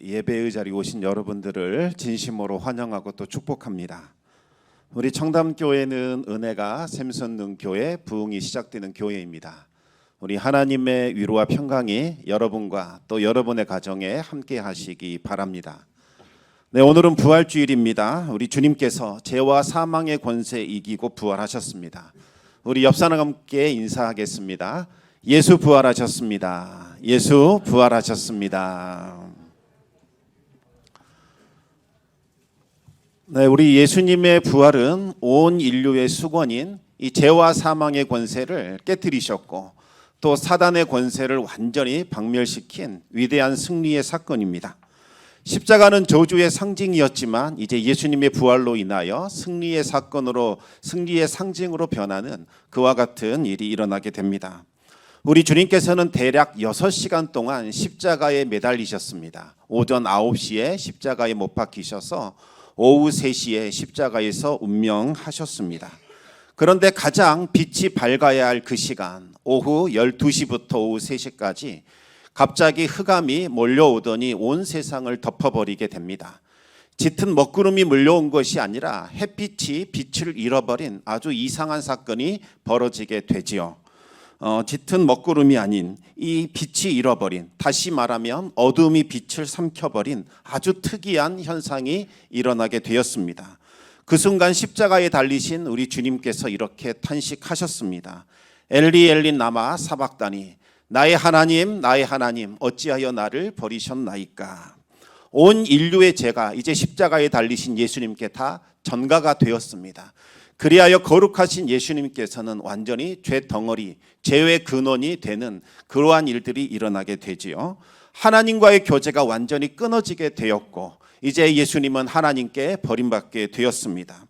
예배의 자리에 오신 여러분들을 진심으로 환영하고 또 축복합니다. 우리 청담교회는 은혜가 샘솟는 교회, 부흥이 시작되는 교회입니다. 우리 하나님의 위로와 평강이 여러분과 또 여러분의 가정에 함께 하시기 바랍니다. 네, 오늘은 부활주일입니다. 우리 주님께서 죄와 사망의 권세 이기고 부활하셨습니다. 우리 옆 사람과 함께 인사하겠습니다. 예수 부활하셨습니다. 예수 부활하셨습니다. 네, 우리 예수님의 부활은 온 인류의 수건인 이 죄와 사망의 권세를 깨뜨리셨고 또 사단의 권세를 완전히 박멸시킨 위대한 승리의 사건입니다. 십자가는 저주의 상징이었지만 이제 예수님의 부활로 인하여 승리의 사건으로, 승리의 상징으로 변하는 그와 같은 일이 일어나게 됩니다. 우리 주님께서는 대략 6시간 동안 십자가에 매달리셨습니다. 오전 9시에 십자가에 못 박히셔서 오후 3시에 십자가에서 운명하셨습니다. 그런데 가장 빛이 밝아야 할 그 시간, 오후 12시부터 오후 3시까지 갑자기 흑암이 몰려오더니 온 세상을 덮어버리게 됩니다. 짙은 먹구름이 물려온 것이 아니라 햇빛이 빛을 잃어버린 아주 이상한 사건이 벌어지게 되지요. 짙은 먹구름이 아닌 이 빛이 잃어버린, 다시 말하면 어둠이 빛을 삼켜버린 아주 특이한 현상이 일어나게 되었습니다. 그 순간 십자가에 달리신 우리 주님께서 이렇게 탄식하셨습니다. 엘리 엘리 라마 사박다니, 나의 하나님 어찌하여 나를 버리셨나이까. 온 인류의 죄가 이제 십자가에 달리신 예수님께 다 전가가 되었습니다. 그리하여 거룩하신 예수님께서는 완전히 죄 덩어리, 죄의 근원이 되는 그러한 일들이 일어나게 되지요. 하나님과의 교제가 완전히 끊어지게 되었고 이제 예수님은 하나님께 버림받게 되었습니다.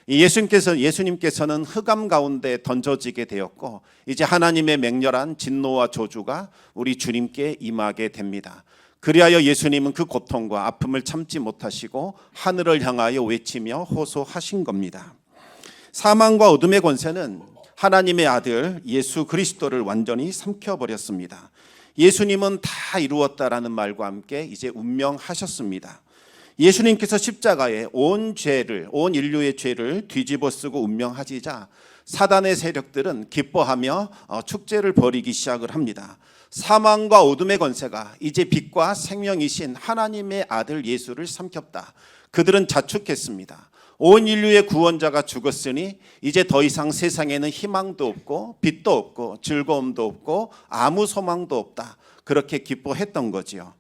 예수님께서는 흑암 가운데 던져지게 되었고 이제 하나님의 맹렬한 진노와 저주가 우리 주님께 임하게 됩니다. 그리하여 예수님은 그 고통과 아픔을 참지 못하시고 하늘을 향하여 외치며 호소하신 겁니다. 사망과 어둠의 권세는 하나님의 아들 예수 그리스도를 완전히 삼켜버렸습니다. 예수님은 다 이루었다라는 말과 함께 이제 운명하셨습니다. 예수님께서 십자가에 온 인류의 죄를 뒤집어 쓰고 운명하시자 사단의 세력들은 기뻐하며 축제를 벌이기 시작을 합니다. 사망과 어둠의 권세가 이제 빛과 생명이신 하나님의 아들 예수를 삼켰다. 그들은 자축했습니다. 온 인류의 구원자가 죽었으니 이제 더 이상 세상에는 희망도 없고 빛도 없고 즐거움도 없고 아무 소망도 없다. 그렇게 기뻐했던 거지요.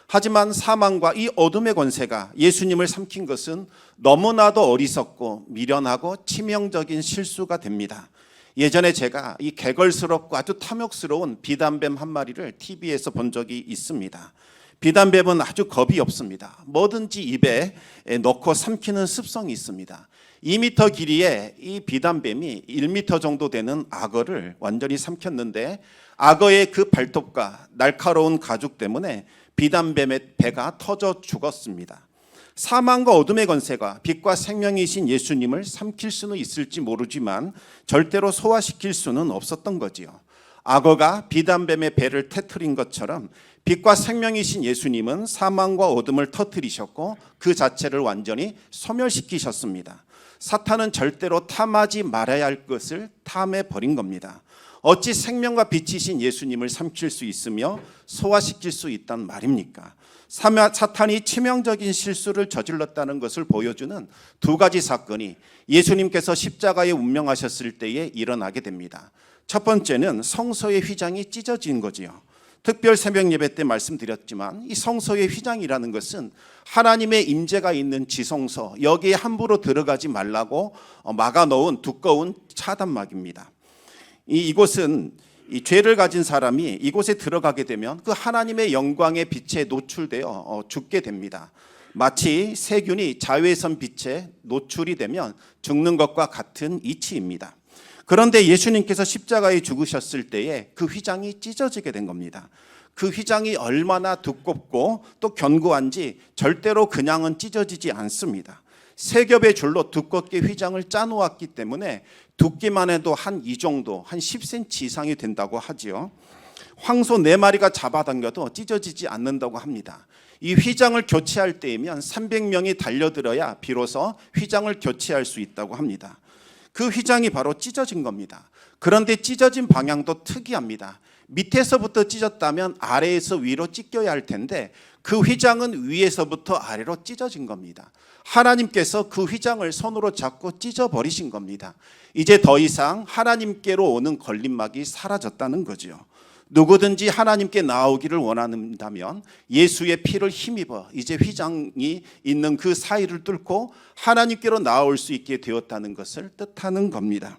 하지만 사망과 이 어둠의 권세가 예수님을 삼킨 것은 너무나도 어리석고 미련하고 치명적인 실수가 됩니다. 예전에 제가 이 개걸스럽고 아주 탐욕스러운 비단뱀 한 마리를 TV에서 본 적이 있습니다. 비단뱀은 아주 겁이 없습니다. 뭐든지 입에 넣고 삼키는 습성이 있습니다. 2m 길이의 이 비단뱀이 1m 정도 되는 악어를 완전히 삼켰는데 악어의 그 발톱과 날카로운 가죽 때문에 비단뱀의 배가 터져 죽었습니다. 사망과 어둠의 권세가 빛과 생명이신 예수님을 삼킬 수는 있을지 모르지만 절대로 소화시킬 수는 없었던 거지요. 악어가 비단뱀의 배를 터뜨린 것처럼 빛과 생명이신 예수님은 사망과 어둠을 터뜨리셨고 그 자체를 완전히 소멸시키셨습니다. 사탄은 절대로 탐하지 말아야 할 것을 탐해버린 겁니다. 어찌 생명과 빛이신 예수님을 삼킬 수 있으며 소화시킬 수 있단 말입니까? 사탄이 치명적인 실수를 저질렀다는 것을 보여주는 두 가지 사건이 예수님께서 십자가에 운명하셨을 때에 일어나게 됩니다. 첫 번째는 성소의 휘장이 찢어진 거지요. 특별 새벽 예배 때 말씀드렸지만 이 성소의 휘장이라는 것은 하나님의 임재가 있는 지성소, 여기에 함부로 들어가지 말라고 막아놓은 두꺼운 차단막입니다. 이곳은 이 죄를 가진 사람이 이곳에 들어가게 되면 그 하나님의 영광의 빛에 노출되어 죽게 됩니다. 마치 세균이 자외선 빛에 노출이 되면 죽는 것과 같은 이치입니다. 그런데 예수님께서 십자가에 죽으셨을 때에 그 휘장이 찢어지게 된 겁니다. 그 휘장이 얼마나 두껍고 또 견고한지 절대로 그냥은 찢어지지 않습니다. 세 겹의 줄로 두껍게 휘장을 짜놓았기 때문에 두께만 해도 한 이 정도, 한 10cm 이상이 된다고 하지요. 황소 4마리가 잡아당겨도 찢어지지 않는다고 합니다. 이 휘장을 교체할 때이면 300명이 달려들어야 비로소 휘장을 교체할 수 있다고 합니다. 그 휘장이 바로 찢어진 겁니다. 그런데 찢어진 방향도 특이합니다. 밑에서부터 찢었다면 아래에서 위로 찢겨야 할 텐데 그 휘장은 위에서부터 아래로 찢어진 겁니다. 하나님께서 그 휘장을 손으로 잡고 찢어버리신 겁니다. 이제 더 이상 하나님께로 오는 걸림막이 사라졌다는 거죠. 누구든지 하나님께 나오기를 원한다면 예수의 피를 힘입어 이제 휘장이 있는 그 사이를 뚫고 하나님께로 나올 수 있게 되었다는 것을 뜻하는 겁니다.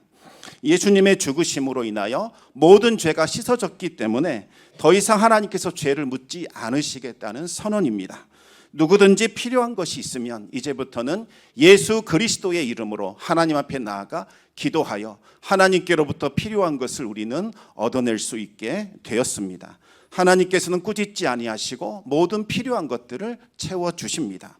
예수님의 죽으심으로 인하여 모든 죄가 씻어졌기 때문에 더 이상 하나님께서 죄를 묻지 않으시겠다는 선언입니다. 누구든지 필요한 것이 있으면 이제부터는 예수 그리스도의 이름으로 하나님 앞에 나아가 기도하여 하나님께로부터 필요한 것을 우리는 얻어낼 수 있게 되었습니다. 하나님께서는 꾸짖지 아니하시고 모든 필요한 것들을 채워주십니다.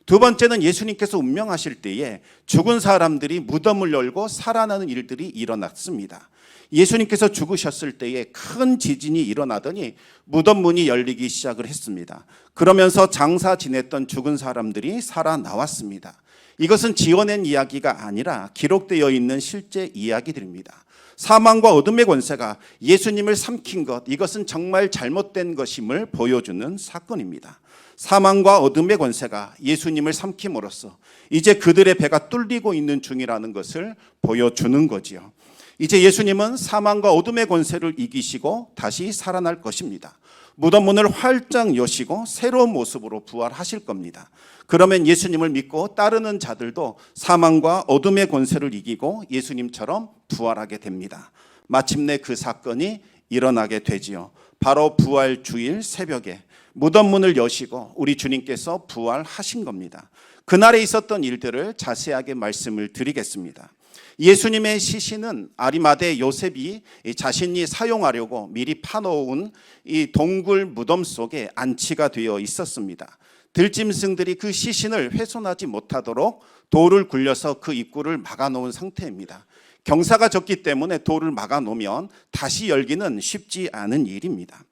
두 번째는 예수님께서 운명하실 때에 죽은 사람들이 무덤을 열고 살아나는 일들이 일어났습니다. 예수님께서 죽으셨을 때에 큰 지진이 일어나더니 무덤 문이 열리기 시작을 했습니다. 그러면서 장사 지냈던 죽은 사람들이 살아나왔습니다. 이것은 지어낸 이야기가 아니라 기록되어 있는 실제 이야기들입니다. 사망과 어둠의 권세가 예수님을 삼킨 것, 이것은 정말 잘못된 것임을 보여주는 사건입니다. 사망과 어둠의 권세가 예수님을 삼킴으로써 이제 그들의 배가 뚫리고 있는 중이라는 것을 보여주는 거지요. 이제 예수님은 사망과 어둠의 권세를 이기시고 다시 살아날 것입니다. 무덤 문을 활짝 여시고 새로운 모습으로 부활하실 겁니다. 그러면 예수님을 믿고 따르는 자들도 사망과 어둠의 권세를 이기고 예수님처럼 부활하게 됩니다. 마침내 그 사건이 일어나게 되지요. 바로 부활 주일 새벽에 무덤 문을 여시고 우리 주님께서 부활하신 겁니다. 그날에 있었던 일들을 자세하게 말씀을 드리겠습니다. 예수님의 시신은 아리마대 요셉이 자신이 사용하려고 미리 파놓은 이 동굴 무덤 속에 안치가 되어 있었습니다. 들짐승들이 그 시신을 훼손하지 못하도록 돌을 굴려서 그 입구를 막아놓은 상태입니다. 경사가 졌기 때문에 돌을 막아놓으면 다시 열기는 쉽지 않은 일입니다.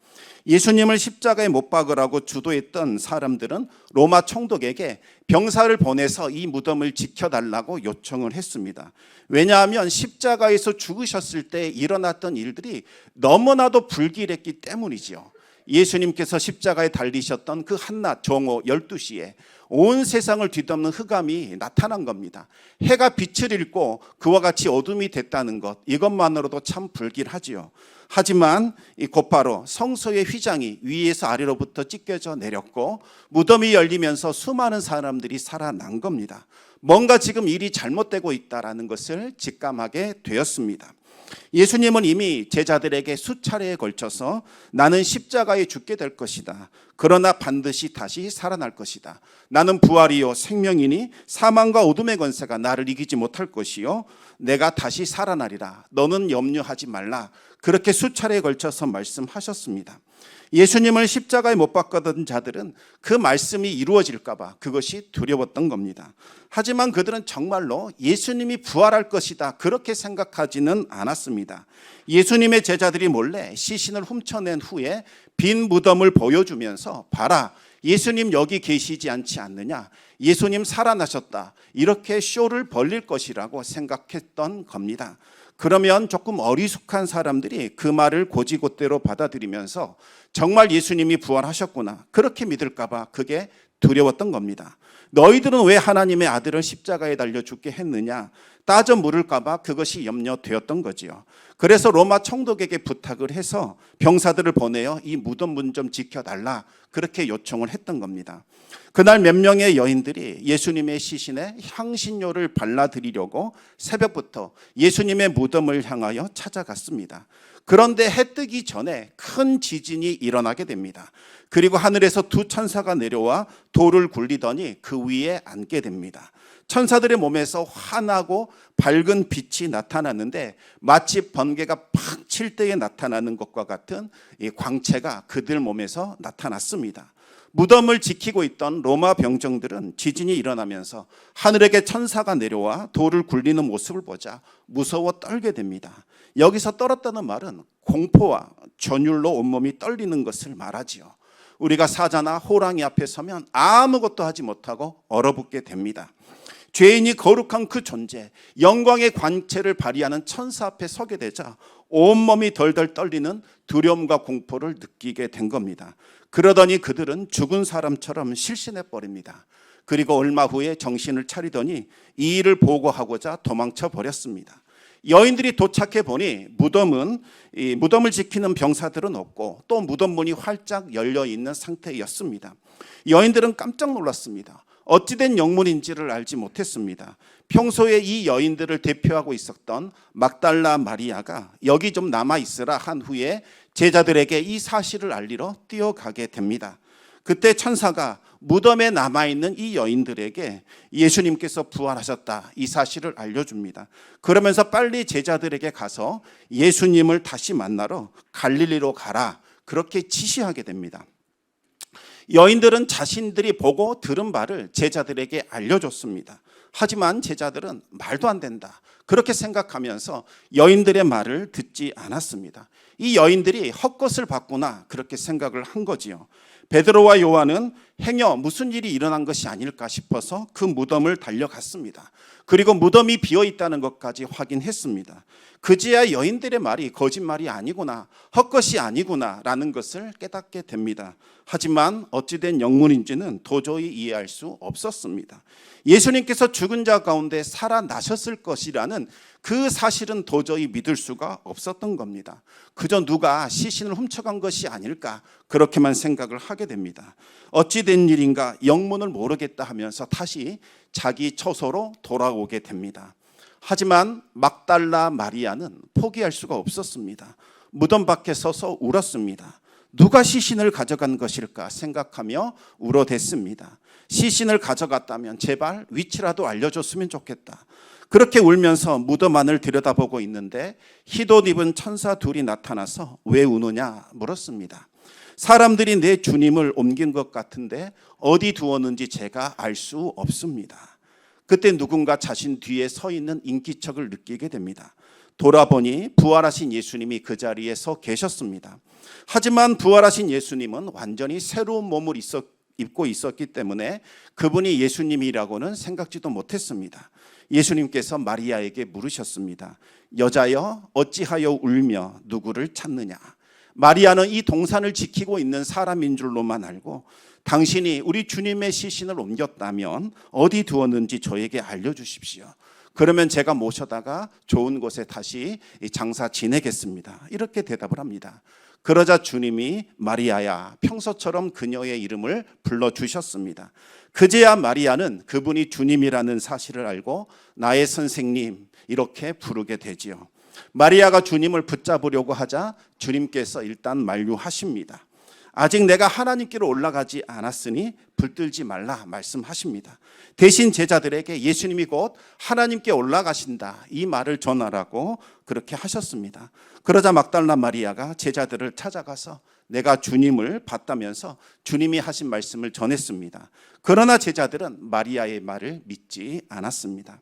예수님을 십자가에 못 박으라고 주도했던 사람들은 로마 총독에게 병사를 보내서 이 무덤을 지켜달라고 요청을 했습니다. 왜냐하면 십자가에서 죽으셨을 때 일어났던 일들이 너무나도 불길했기 때문이지요. 예수님께서 십자가에 달리셨던 그 한낮 정오 12시에 온 세상을 뒤덮는 흑암이 나타난 겁니다. 해가 빛을 잃고 그와 같이 어둠이 됐다는 것, 이것만으로도 참 불길하지요. 하지만 곧바로 성소의 휘장이 위에서 아래로부터 찢겨져 내렸고 무덤이 열리면서 수많은 사람들이 살아난 겁니다. 뭔가 지금 일이 잘못되고 있다는 것을 직감하게 되었습니다. 예수님은 이미 제자들에게 수차례에 걸쳐서 나는 십자가에 죽게 될 것이다. 그러나 반드시 다시 살아날 것이다. 나는 부활이요 생명이니 사망과 어둠의 권세가 나를 이기지 못할 것이요 내가 다시 살아나리라. 너는 염려하지 말라. 그렇게 수차례에 걸쳐서 말씀하셨습니다. 예수님을 십자가에 못 박았던 자들은 그 말씀이 이루어질까 봐 그것이 두려웠던 겁니다. 하지만 그들은 정말로 예수님이 부활할 것이다 그렇게 생각하지는 않았습니다. 예수님의 제자들이 몰래 시신을 훔쳐낸 후에 빈 무덤을 보여주면서 봐라, 예수님 여기 계시지 않지 않느냐, 예수님 살아나셨다, 이렇게 쇼를 벌릴 것이라고 생각했던 겁니다. 그러면 조금 어리숙한 사람들이 그 말을 곧이곧대로 받아들이면서 정말 예수님이 부활하셨구나 그렇게 믿을까 봐 그게 두려웠던 겁니다. 너희들은 왜 하나님의 아들을 십자가에 달려 죽게 했느냐 따져 물을까 봐 그것이 염려되었던 거지요. 그래서 로마 총독에게 부탁을 해서 병사들을 보내어 이 무덤 문 좀 지켜달라 그렇게 요청을 했던 겁니다. 그날 몇 명의 여인들이 예수님의 시신에 향신료를 발라드리려고 새벽부터 예수님의 무덤을 향하여 찾아갔습니다. 그런데 해 뜨기 전에 큰 지진이 일어나게 됩니다. 그리고 하늘에서 두 천사가 내려와 돌을 굴리더니 그 위에 앉게 됩니다. 천사들의 몸에서 환하고 밝은 빛이 나타났는데 마치 번개가 팍 칠 때에 나타나는 것과 같은 이 광채가 그들 몸에서 나타났습니다. 무덤을 지키고 있던 로마 병정들은 지진이 일어나면서 하늘에게 천사가 내려와 돌을 굴리는 모습을 보자 무서워 떨게 됩니다. 여기서 떨었다는 말은 공포와 전율로 온몸이 떨리는 것을 말하지요. 우리가 사자나 호랑이 앞에 서면 아무것도 하지 못하고 얼어붙게 됩니다. 죄인이 거룩한 그 존재, 영광의 관체를 발휘하는 천사 앞에 서게 되자 온몸이 덜덜 떨리는 두려움과 공포를 느끼게 된 겁니다. 그러더니 그들은 죽은 사람처럼 실신해 버립니다. 그리고 얼마 후에 정신을 차리더니 이 일을 보고하고자 도망쳐 버렸습니다. 여인들이 도착해 보니 무덤을 지키는 병사들은 없고 또 무덤 문이 활짝 열려 있는 상태였습니다. 여인들은 깜짝 놀랐습니다. 어찌된 영문인지를 알지 못했습니다. 평소에 이 여인들을 대표하고 있었던 막달라 마리아가 여기 좀 남아있으라 한 후에 제자들에게 이 사실을 알리러 뛰어가게 됩니다. 그때 천사가 무덤에 남아있는 이 여인들에게 예수님께서 부활하셨다 이 사실을 알려줍니다. 그러면서 빨리 제자들에게 가서 예수님을 다시 만나러 갈릴리로 가라 그렇게 지시하게 됩니다. 여인들은 자신들이 보고 들은 바를 제자들에게 알려줬습니다. 하지만 제자들은 말도 안 된다 그렇게 생각하면서 여인들의 말을 듣지 않았습니다. 이 여인들이 헛것을 봤구나 그렇게 생각을 한 거지요. 베드로와 요한은 행여 무슨 일이 일어난 것이 아닐까 싶어서 그 무덤을 달려갔습니다. 그리고 무덤이 비어 있다는 것까지 확인했습니다. 그제야 여인들의 말이 거짓말이 아니구나, 헛것이 아니구나 라는 것을 깨닫게 됩니다. 하지만 어찌된 영문인지는 도저히 이해할 수 없었습니다. 예수님께서 죽은 자 가운데 살아나셨을 것이라는 그 사실은 도저히 믿을 수가 없었던 겁니다. 그저 누가 시신을 훔쳐간 것이 아닐까 그렇게만 생각을 하게 됩니다. 어찌된 일인가 영문을 모르겠다 하면서 다시 자기 처소로 돌아오게 됩니다. 하지만 막달라 마리아는 포기할 수가 없었습니다. 무덤 밖에 서서 울었습니다. 누가 시신을 가져간 것일까 생각하며 울어댔습니다. 시신을 가져갔다면 제발 위치라도 알려줬으면 좋겠다. 그렇게 울면서 무덤 안을 들여다보고 있는데 흰옷 입은 천사 둘이 나타나서 왜 우느냐 물었습니다. 사람들이 내 주님을 옮긴 것 같은데 어디 두었는지 제가 알 수 없습니다. 그때 누군가 자신 뒤에 서 있는 인기척을 느끼게 됩니다. 돌아보니 부활하신 예수님이 그 자리에 서 계셨습니다. 하지만 부활하신 예수님은 완전히 새로운 몸을 입고 있었기 때문에 그분이 예수님이라고는 생각지도 못했습니다. 예수님께서 마리아에게 물으셨습니다. 여자여 어찌하여 울며 누구를 찾느냐. 마리아는 이 동산을 지키고 있는 사람인 줄로만 알고 당신이 우리 주님의 시신을 옮겼다면 어디 두었는지 저에게 알려주십시오. 그러면 제가 모셔다가 좋은 곳에 다시 장사 지내겠습니다. 이렇게 대답을 합니다. 그러자 주님이 마리아야 평소처럼 그녀의 이름을 불러주셨습니다. 그제야 마리아는 그분이 주님이라는 사실을 알고 나의 선생님 이렇게 부르게 되지요. 마리아가 주님을 붙잡으려고 하자 주님께서 일단 만류하십니다. 아직 내가 하나님께로 올라가지 않았으니 붙들지 말라 말씀하십니다. 대신 제자들에게 예수님이 곧 하나님께 올라가신다 이 말을 전하라고 그렇게 하셨습니다. 그러자 막달라 마리아가 제자들을 찾아가서 내가 주님을 봤다면서 주님이 하신 말씀을 전했습니다. 그러나 제자들은 마리아의 말을 믿지 않았습니다.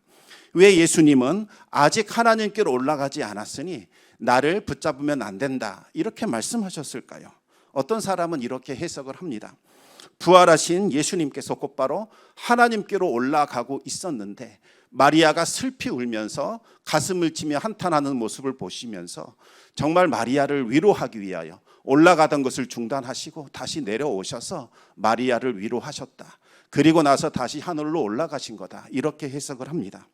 왜 예수님은 아직 하나님께로 올라가지 않았으니 나를 붙잡으면 안 된다 이렇게 말씀하셨을까요? 어떤 사람은 이렇게 해석을 합니다. 부활하신 예수님께서 곧바로 하나님께로 올라가고 있었는데 마리아가 슬피 울면서 가슴을 치며 한탄하는 모습을 보시면서 정말 마리아를 위로하기 위하여 올라가던 것을 중단하시고 다시 내려오셔서 마리아를 위로하셨다. 그리고 나서 다시 하늘로 올라가신 거다. 이렇게 해석을 합니다.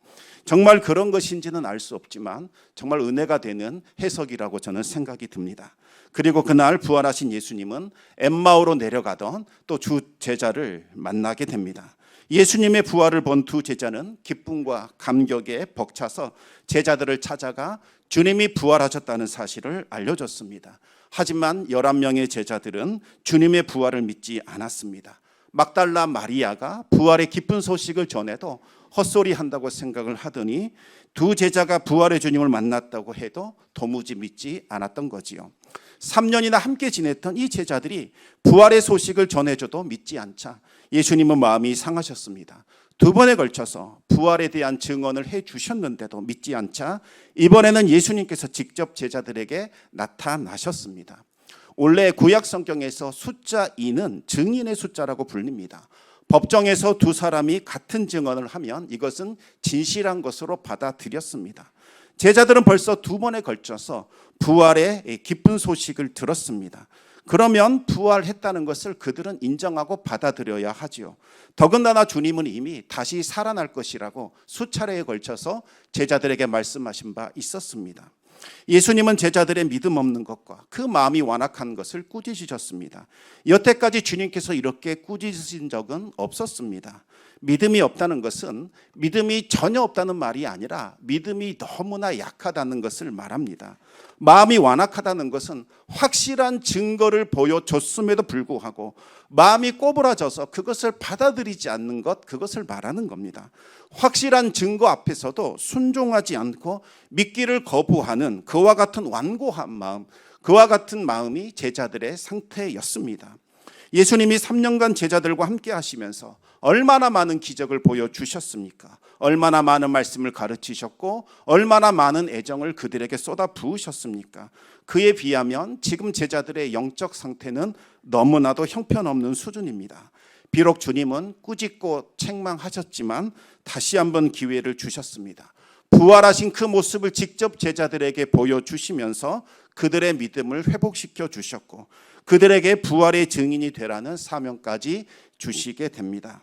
정말 그런 것인지는 알 수 없지만 정말 은혜가 되는 해석이라고 저는 생각이 듭니다. 그리고 그날 부활하신 예수님은 엠마오로 내려가던 또 두 제자를 만나게 됩니다. 예수님의 부활을 본 두 제자는 기쁨과 감격에 벅차서 제자들을 찾아가 주님이 부활하셨다는 사실을 알려줬습니다. 하지만 11명의 제자들은 주님의 부활을 믿지 않았습니다. 막달라 마리아가 부활의 기쁜 소식을 전해도 헛소리한다고 생각을 하더니 두 제자가 부활의 주님을 만났다고 해도 도무지 믿지 않았던 거지요. 3년이나 함께 지냈던 이 제자들이 부활의 소식을 전해줘도 믿지 않자 예수님은 마음이 상하셨습니다. 두 번에 걸쳐서 부활에 대한 증언을 해주셨는데도 믿지 않자 이번에는 예수님께서 직접 제자들에게 나타나셨습니다. 원래 구약 성경에서 숫자 2는 증인의 숫자라고 불립니다. 법정에서 두 사람이 같은 증언을 하면 이것은 진실한 것으로 받아들였습니다. 제자들은 벌써 두 번에 걸쳐서 부활의 기쁜 소식을 들었습니다. 그러면 부활했다는 것을 그들은 인정하고 받아들여야 하지요. 더군다나 주님은 이미 다시 살아날 것이라고 수차례에 걸쳐서 제자들에게 말씀하신 바 있었습니다. 예수님은 제자들의 믿음 없는 것과 그 마음이 완악한 것을 꾸짖으셨습니다. 여태까지 주님께서 이렇게 꾸짖으신 적은 없었습니다. 믿음이 없다는 것은 믿음이 전혀 없다는 말이 아니라 믿음이 너무나 약하다는 것을 말합니다. 마음이 완악하다는 것은 확실한 증거를 보여줬음에도 불구하고 마음이 꼬부라져서 그것을 받아들이지 않는 것, 그것을 말하는 겁니다. 확실한 증거 앞에서도 순종하지 않고 믿기를 거부하는 그와 같은 완고한 마음, 그와 같은 마음이 제자들의 상태였습니다. 예수님이 3년간 제자들과 함께 하시면서 얼마나 많은 기적을 보여주셨습니까? 얼마나 많은 말씀을 가르치셨고 얼마나 많은 애정을 그들에게 쏟아 부으셨습니까? 그에 비하면 지금 제자들의 영적 상태는 너무나도 형편없는 수준입니다. 비록 주님은 꾸짖고 책망하셨지만 다시 한번 기회를 주셨습니다. 부활하신 그 모습을 직접 제자들에게 보여주시면서 그들의 믿음을 회복시켜 주셨고 그들에게 부활의 증인이 되라는 사명까지 주시게 됩니다.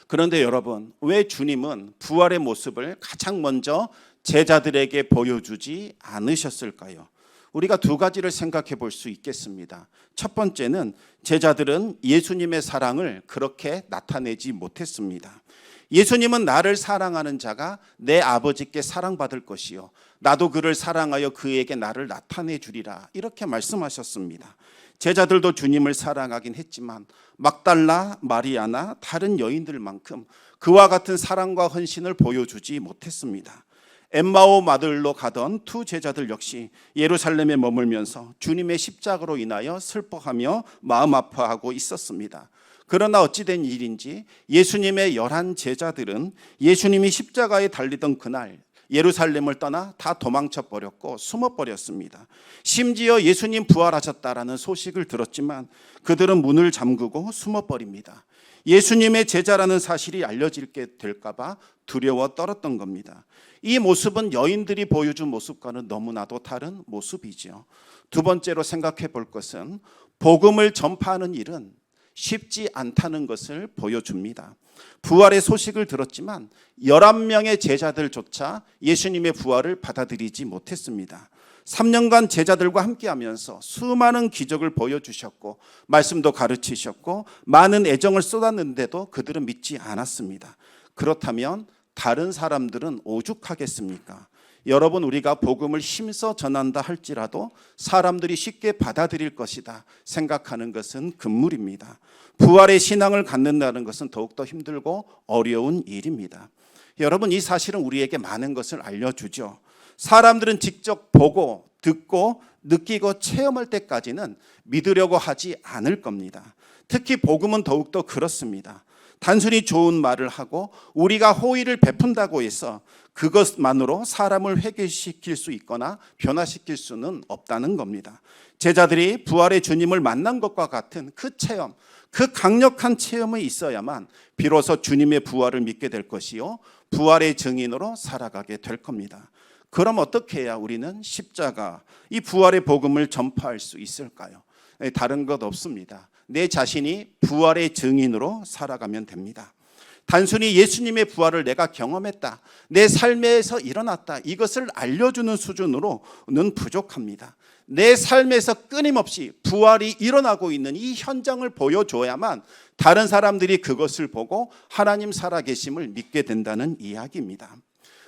그런데 여러분, 왜 주님은 부활의 모습을 가장 먼저 제자들에게 보여주지 않으셨을까요? 우리가 두 가지를 생각해 볼 수 있겠습니다. 첫 번째는 제자들은 예수님의 사랑을 그렇게 나타내지 못했습니다. 예수님은 나를 사랑하는 자가 내 아버지께 사랑받을 것이요 나도 그를 사랑하여 그에게 나를 나타내 주리라 이렇게 말씀하셨습니다. 제자들도 주님을 사랑하긴 했지만 막달라, 마리아나 다른 여인들만큼 그와 같은 사랑과 헌신을 보여주지 못했습니다. 엠마오 마을로 가던 두 제자들 역시 예루살렘에 머물면서 주님의 십자가로 인하여 슬퍼하며 마음 아파하고 있었습니다. 그러나 어찌된 일인지 예수님의 11 제자들은 예수님이 십자가에 달리던 그날 예루살렘을 떠나 다 도망쳐 버렸고 숨어 버렸습니다. 심지어 예수님 부활하셨다라는 소식을 들었지만 그들은 문을 잠그고 숨어 버립니다. 예수님의 제자라는 사실이 알려지게 될까 봐 두려워 떨었던 겁니다. 이 모습은 여인들이 보여준 모습과는 너무나도 다른 모습이죠. 두 번째로 생각해 볼 것은 복음을 전파하는 일은 쉽지 않다는 것을 보여줍니다. 부활의 소식을 들었지만 11명의 제자들조차 예수님의 부활을 받아들이지 못했습니다. 3년간 제자들과 함께하면서 수많은 기적을 보여주셨고 말씀도 가르치셨고 많은 애정을 쏟았는데도 그들은 믿지 않았습니다. 그렇다면 다른 사람들은 오죽하겠습니까? 여러분, 우리가 복음을 힘써 전한다 할지라도 사람들이 쉽게 받아들일 것이다 생각하는 것은 금물입니다. 부활의 신앙을 갖는다는 것은 더욱더 힘들고 어려운 일입니다. 여러분, 이 사실은 우리에게 많은 것을 알려주죠. 사람들은 직접 보고 듣고 느끼고 체험할 때까지는 믿으려고 하지 않을 겁니다. 특히 복음은 더욱더 그렇습니다. 단순히 좋은 말을 하고 우리가 호의를 베푼다고 해서 그것만으로 사람을 회개시킬 수 있거나 변화시킬 수는 없다는 겁니다. 제자들이 부활의 주님을 만난 것과 같은 그 체험, 그 강력한 체험이 있어야만 비로소 주님의 부활을 믿게 될 것이요 부활의 증인으로 살아가게 될 겁니다. 그럼 어떻게 해야 우리는 십자가, 이 부활의 복음을 전파할 수 있을까요? 다른 것 없습니다. 내 자신이 부활의 증인으로 살아가면 됩니다. 단순히 예수님의 부활을 내가 경험했다, 내 삶에서 일어났다, 이것을 알려주는 수준으로는 부족합니다. 내 삶에서 끊임없이 부활이 일어나고 있는 이 현장을 보여줘야만 다른 사람들이 그것을 보고 하나님 살아계심을 믿게 된다는 이야기입니다.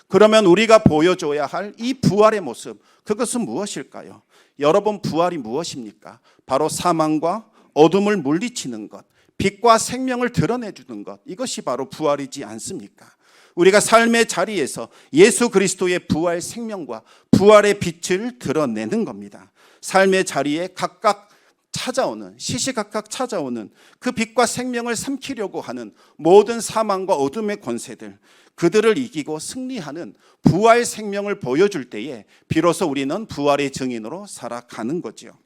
그러면 우리가 보여줘야 할 이 부활의 모습, 그것은 무엇일까요? 여러분, 부활이 무엇입니까? 바로 사망과 어둠을 물리치는 것, 빛과 생명을 드러내주는 것, 이것이 바로 부활이지 않습니까? 우리가 삶의 자리에서 예수 그리스도의 부활 생명과 부활의 빛을 드러내는 겁니다. 삶의 자리에 각각 찾아오는, 시시각각 찾아오는 그 빛과 생명을 삼키려고 하는 모든 사망과 어둠의 권세들, 그들을 이기고 승리하는 부활 생명을 보여줄 때에 비로소 우리는 부활의 증인으로 살아가는 거죠.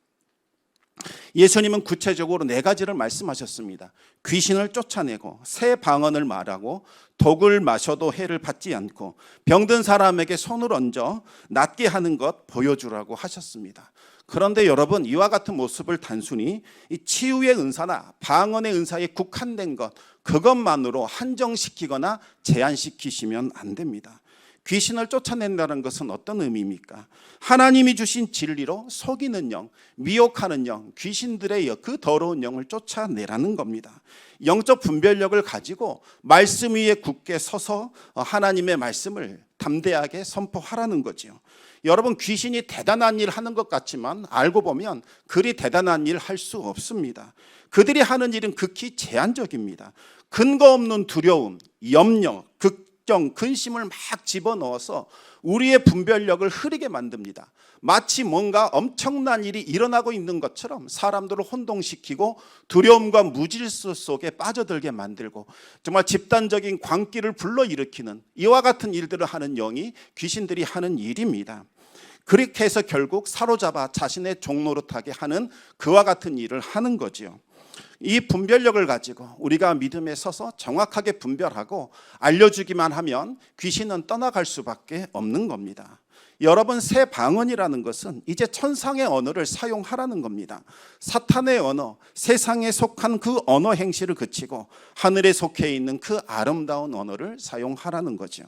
예수님은 구체적으로 4가지를 말씀하셨습니다. 귀신을 쫓아내고, 새 방언을 말하고, 독을 마셔도 해를 받지 않고, 병든 사람에게 손을 얹어 낫게 하는 것 보여주라고 하셨습니다. 그런데 여러분, 이와 같은 모습을 단순히 이 치유의 은사나 방언의 은사에 국한된 것, 그것만으로 한정시키거나 제한시키시면 안 됩니다. 귀신을 쫓아낸다는 것은 어떤 의미입니까? 하나님이 주신 진리로 속이는 영, 미혹하는 영, 귀신들의 그 더러운 영을 쫓아내라는 겁니다. 영적 분별력을 가지고 말씀 위에 굳게 서서 하나님의 말씀을 담대하게 선포하라는 거죠. 여러분, 귀신이 대단한 일 하는 것 같지만 알고 보면 그리 대단한 일 할 수 없습니다. 그들이 하는 일은 극히 제한적입니다. 근거 없는 두려움, 염려, 걱정, 근심을 막 집어넣어서 우리의 분별력을 흐리게 만듭니다. 마치 뭔가 엄청난 일이 일어나고 있는 것처럼 사람들을 혼동시키고 두려움과 무질서 속에 빠져들게 만들고, 정말 집단적인 광기를 불러일으키는 이와 같은 일들을 하는 영이 귀신들이 하는 일입니다. 그렇게 해서 결국 사로잡아 자신의 종노릇하게 하는 그와 같은 일을 하는 거지요. 이 분별력을 가지고 우리가 믿음에 서서 정확하게 분별하고 알려주기만 하면 귀신은 떠나갈 수밖에 없는 겁니다. 여러분, 새 방언이라는 것은 이제 천상의 언어를 사용하라는 겁니다. 사탄의 언어, 세상에 속한 그 언어 행실을 그치고 하늘에 속해 있는 그 아름다운 언어를 사용하라는 거죠.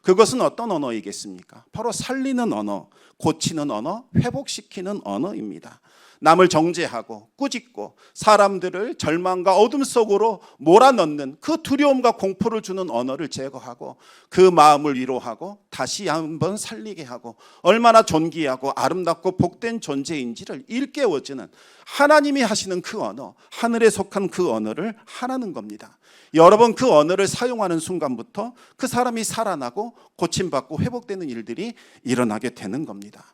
그것은 어떤 언어이겠습니까? 바로 살리는 언어, 고치는 언어, 회복시키는 언어입니다. 남을 정죄하고 꾸짖고 사람들을 절망과 어둠 속으로 몰아넣는 그 두려움과 공포를 주는 언어를 제거하고 그 마음을 위로하고 다시 한번 살리게 하고 얼마나 존귀하고 아름답고 복된 존재인지를 일깨워주는 하나님이 하시는 그 언어, 하늘에 속한 그 언어를 하라는 겁니다. 여러분, 그 언어를 사용하는 순간부터 그 사람이 살아나고 고침받고 회복되는 일들이 일어나게 되는 겁니다.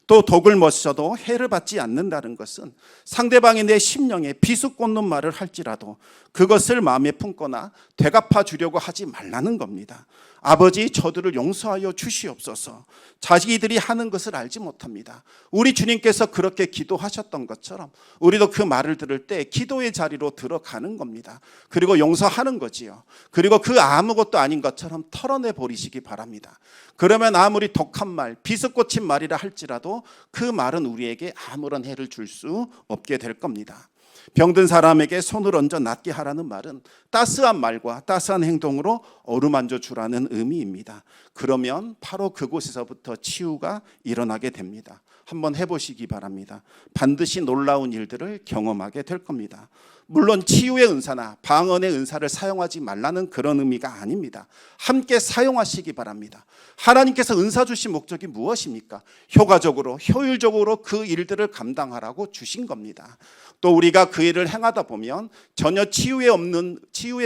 또 독을 마셔도 해를 받지 않는다는 것은 상대방이 내 심령에 비수꽂는 말을 할지라도 그것을 마음에 품거나 되갚아 주려고 하지 말라는 겁니다. 아버지, 저들을 용서하여 주시옵소서. 자기들이 하는 것을 알지 못합니다. 우리 주님께서 그렇게 기도하셨던 것처럼 우리도 그 말을 들을 때 기도의 자리로 들어가는 겁니다. 그리고 용서하는 거지요. 그리고 그 아무것도 아닌 것처럼 털어내 버리시기 바랍니다. 그러면 아무리 독한 말, 비스꽂힌 말이라 할지라도 그 말은 우리에게 아무런 해를 줄 수 없게 될 겁니다. 병든 사람에게 손을 얹어 낫게 하라는 말은 따스한 말과 따스한 행동으로 어루만져 주라는 의미입니다. 그러면 바로 그곳에서부터 치유가 일어나게 됩니다. 한번 해보시기 바랍니다. 반드시 놀라운 일들을 경험하게 될 겁니다. 물론 치유의 은사나 방언의 은사를 사용하지 말라는 그런 의미가 아닙니다. 함께 사용하시기 바랍니다. 하나님께서 은사 주신 목적이 무엇입니까? 효과적으로, 효율적으로 그 일들을 감당하라고 주신 겁니다. 또 우리가 그 일을 행하다 보면 전혀 치유의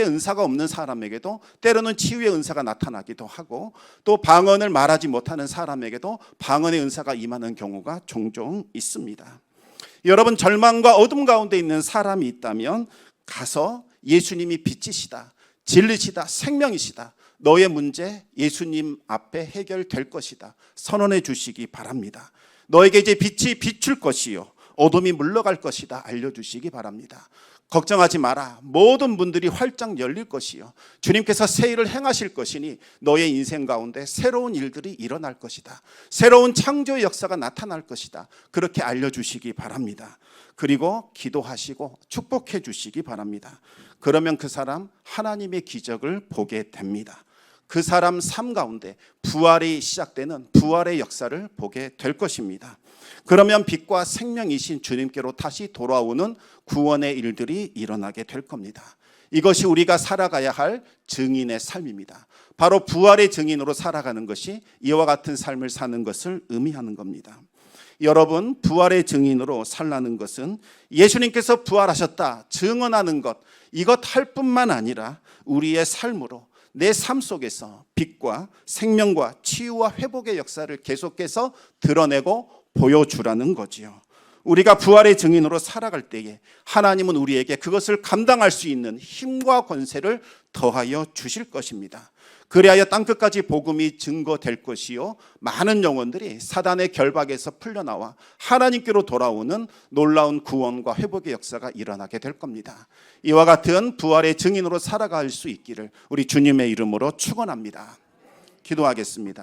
은사가 없는 사람에게도 때로는 치유의 은사가 나타나기도 하고, 또 방언을 말하지 못하는 사람에게도 방언의 은사가 임하는 경우가 종종 있습니다. 여러분, 절망과 어둠 가운데 있는 사람이 있다면 가서 예수님이 빛이시다, 진리시다, 생명이시다, 너의 문제 예수님 앞에 해결될 것이다 선언해 주시기 바랍니다. 너에게 이제 빛이 비출 것이요 어둠이 물러갈 것이다 알려주시기 바랍니다. 걱정하지 마라. 모든 문들이 활짝 열릴 것이요 주님께서 새 일을 행하실 것이니 너의 인생 가운데 새로운 일들이 일어날 것이다. 새로운 창조의 역사가 나타날 것이다. 그렇게 알려주시기 바랍니다. 그리고 기도하시고 축복해 주시기 바랍니다. 그러면 그 사람 하나님의 기적을 보게 됩니다. 그 사람 삶 가운데 부활이 시작되는 부활의 역사를 보게 될 것입니다. 그러면 빛과 생명이신 주님께로 다시 돌아오는 구원의 일들이 일어나게 될 겁니다. 이것이 우리가 살아가야 할 증인의 삶입니다. 바로 부활의 증인으로 살아가는 것이 이와 같은 삶을 사는 것을 의미하는 겁니다. 여러분, 부활의 증인으로 살라는 것은 예수님께서 부활하셨다 증언하는 것, 이것 할 뿐만 아니라 우리의 삶으로 내 삶 속에서 빛과 생명과 치유와 회복의 역사를 계속해서 드러내고 보여주라는 거지요. 우리가 부활의 증인으로 살아갈 때에 하나님은 우리에게 그것을 감당할 수 있는 힘과 권세를 더하여 주실 것입니다. 그리하여 땅끝까지 복음이 증거될 것이요 많은 영혼들이 사단의 결박에서 풀려나와 하나님께로 돌아오는 놀라운 구원과 회복의 역사가 일어나게 될 겁니다. 이와 같은 부활의 증인으로 살아갈 수 있기를 우리 주님의 이름으로 축원합니다. 기도하겠습니다.